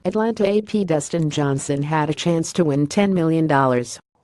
Atlanta AP Dustin Johnson had a chance to win $10 million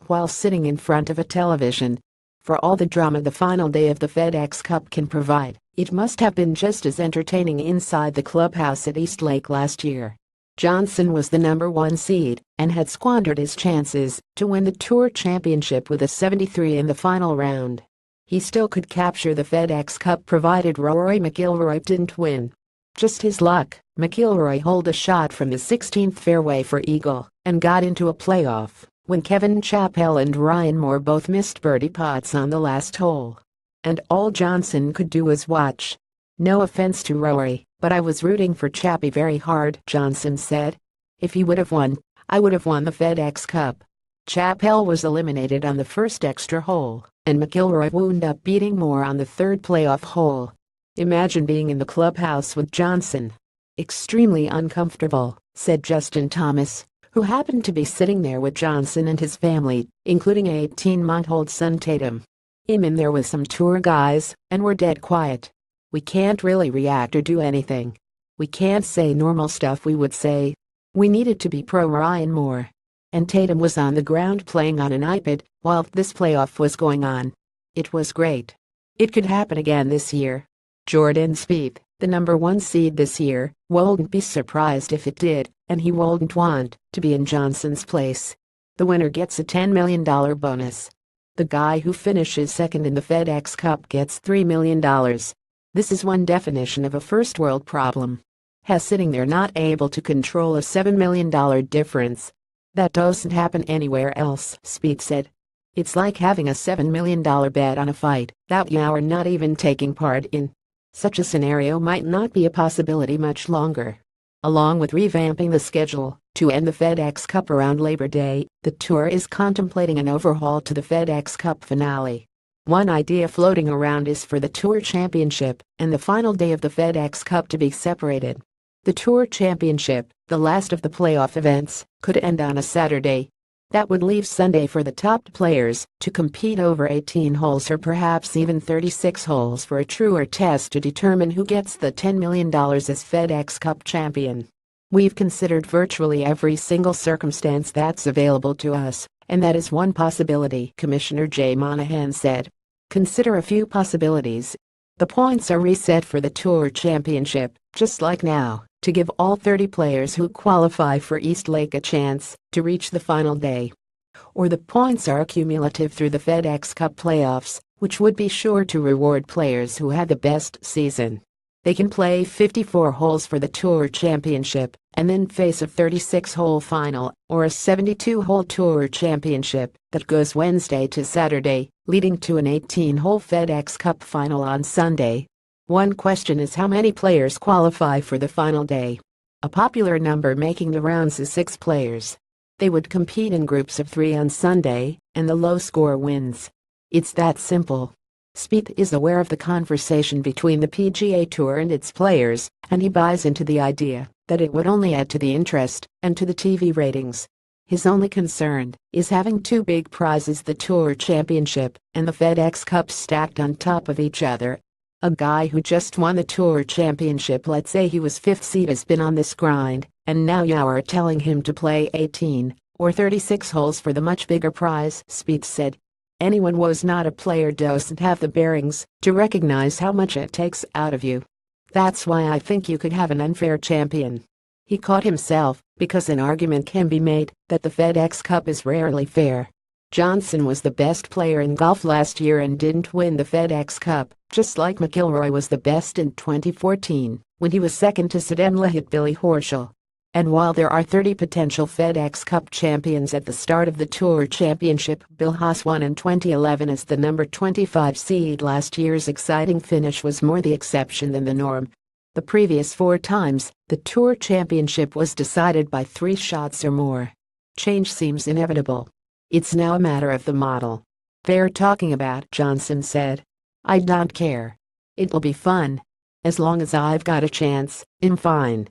while sitting in front of a television. For all the drama the final day of the FedEx Cup can provide, it must have been just as entertaining inside the clubhouse at East Lake last year. Johnson was the number 1 seed and had squandered his chances to win the Tour Championship with a 73 in the final round. He still could capture the FedEx Cup provided Rory McIlroy didn't win. Just his luck, McIlroy holed a shot from the 16th fairway for eagle and got into a playoff when Kevin Chappell and Ryan Moore both missed birdie putts on the last hole. And all Johnson could do was watch. "No offense to Rory, but I was rooting for Chappie very hard," Johnson said. "If he would have won, I would have won the FedEx Cup." Chappell was eliminated on the first extra hole, and McIlroy wound up beating Moore on the third playoff hole. "Imagine being in the clubhouse with Johnson. Extremely uncomfortable," said Justin Thomas, who happened to be sitting there with Johnson and his family, including 18-month-old son Tatum. "I'm in there with some tour guys, and we're dead quiet. We can't really react or do anything. We can't say normal stuff we would say. We needed to be pro Ryan Moore. And Tatum was on the ground playing on an iPad while this playoff was going on. It was great. It could happen again this year. Jordan Spieth, the number 1 seed this year, wouldn't be surprised if it did, and he wouldn't want to be in Johnson's place. The winner gets a $10 million bonus. The guy who finishes second in the FedEx Cup gets $3 million. This is one definition of a first-world problem. Has sitting there not able to control a $7 million difference. That doesn't happen anywhere else," Spieth said. "It's like having a $7 million bet on a fight that you are not even taking part in. Such a scenario might not be a possibility much longer." Along with revamping the schedule to end the FedEx Cup around Labor Day, the Tour is contemplating an overhaul to the FedEx Cup finale. One idea floating around is for the Tour Championship and the final day of the FedEx Cup to be separated. The Tour Championship, the last of the playoff events, could end on a Saturday. That would leave Sunday for the top players to compete over 18 holes or perhaps even 36 holes for a truer test to determine who gets the $10 million as FedEx Cup champion. "We've considered virtually every single circumstance that's available to us, and that is one possibility," Commissioner Jay Monahan said. "Consider a few possibilities. The points are reset for the Tour Championship, just like now, to give all 30 players who qualify for East Lake a chance to reach the final day. Or the points are cumulative through the FedEx Cup playoffs, which would be sure to reward players who had the best season. They can play 54 holes for the Tour Championship and then face a 36-hole final or a 72-hole Tour Championship that goes Wednesday to Saturday, leading to an 18-hole FedEx Cup final on Sunday. One question is how many players qualify for the final day. A popular number making the rounds is 6 players. They would compete in groups of 3 on Sunday, and the low score wins. It's that simple." Spieth is aware of the conversation between the PGA Tour and its players, and he buys into the idea that it would only add to the interest and to the TV ratings. His only concern is having 2 big prizes, the Tour Championship and the FedEx Cup, stacked on top of each other. A guy who just won the Tour Championship, let's say he was 5th seed, has been on this grind, and now you are telling him to play 18 or 36 holes for the much bigger prize, Spieth said. "Anyone who was not a player doesn't have the bearings to recognize how much it takes out of you. That's why I think you could have an unfair champion." He caught himself because an argument can be made that the FedEx Cup is rarely fair. Johnson was the best player in golf last year and didn't win the FedEx Cup, just like McIlroy was the best in 2014 when he was second to Sadenlahit Billy Horschel. And while there are 30 potential FedEx Cup champions at the start of the Tour Championship, Bill Haas won in 2011 as the number 25 seed. Last year's exciting finish was more the exception than the norm. The previous 4 times, the Tour Championship was decided by 3 shots or more. Change seems inevitable. It's now a matter of the model they're talking about, Johnson said. "I don't care. It'll be fun. As long as I've got a chance, I'm fine."